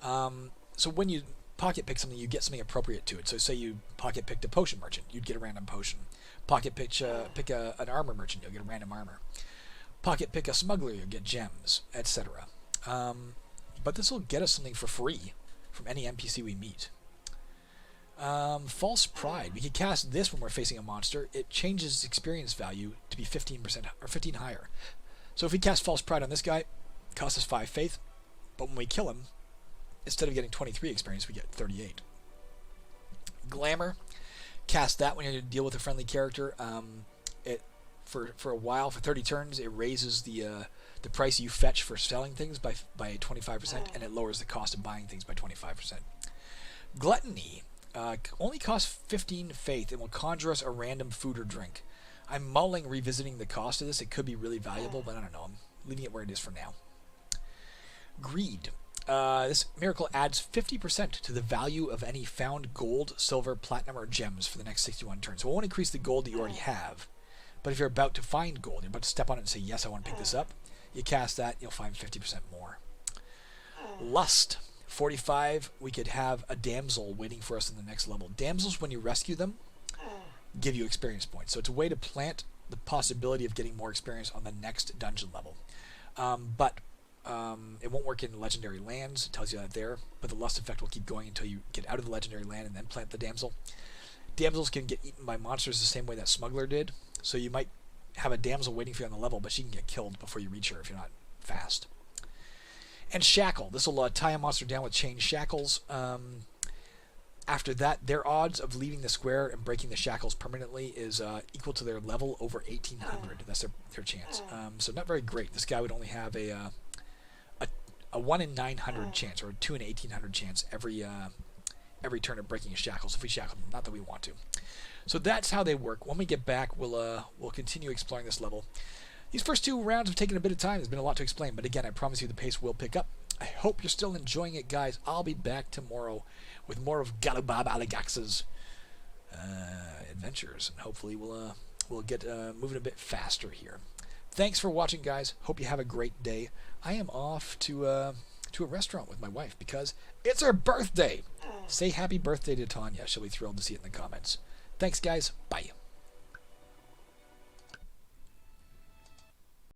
So when you pocket pick something, you get something appropriate to it. So say you pocket picked a potion merchant, you'd get a random potion. Pocket pick an armor merchant, you'll get a random armor. Pocket pick a smuggler, you'll get gems, etc. But this will get us something for free from any NPC we meet. False Pride. We can cast this when we're facing a monster. It changes its experience value to be 15% or 15 higher. So if we cast False Pride on this guy, it costs us 5 faith, but when we kill him, instead of getting 23 experience, we get 38. Glamour. Cast that when you deal with a friendly character. For a while, for 30 turns, it raises the price you fetch for selling things by 25%, and it lowers the cost of buying things by 25%. Gluttony only costs 15 faith and will conjure us a random food or drink. I'm mulling revisiting the cost of this. It could be really valuable, but I don't know. I'm leaving it where it is for now. Greed. This miracle adds 50% to the value of any found gold, silver, platinum, or gems for the next 61 turns. So it won't increase the gold that you already have. But if you're about to find gold, you're about to step on it and say, yes, I want to pick this up, you cast that, you'll find 50% more. Lust. 45, we could have a damsel waiting for us in the next level. Damsels, when you rescue them, give you experience points. So it's a way to plant the possibility of getting more experience on the next dungeon level. But it won't work in legendary lands. It tells you that there. But the lust effect will keep going until you get out of the legendary land and then plant the damsel. Damsels can get eaten by monsters the same way that Smuggler did. So you might have a damsel waiting for you on the level, but she can get killed before you reach her if you're not fast. And Shackle. This will tie a monster down with chain shackles. After that, their odds of leaving the square and breaking the shackles permanently is equal to their level over 1800. That's their chance. So not very great. This guy would only have a 1 in 900 chance, or a 2 in 1800 chance every turn of breaking his shackles if we shackle them. Not that we want to. So that's how they work. When we get back, we'll continue exploring this level. These first 2 rounds have taken a bit of time. There's been a lot to explain, but again, I promise you the pace will pick up. I hope you're still enjoying it, guys. I'll be back tomorrow with more of Galubab Alagax's adventures, and hopefully we'll get moving a bit faster here. Thanks for watching, guys. Hope you have a great day. I am off to a restaurant with my wife because it's her birthday. Say happy birthday to Tanya. She'll be thrilled to see it in the comments. Thanks, guys. Bye.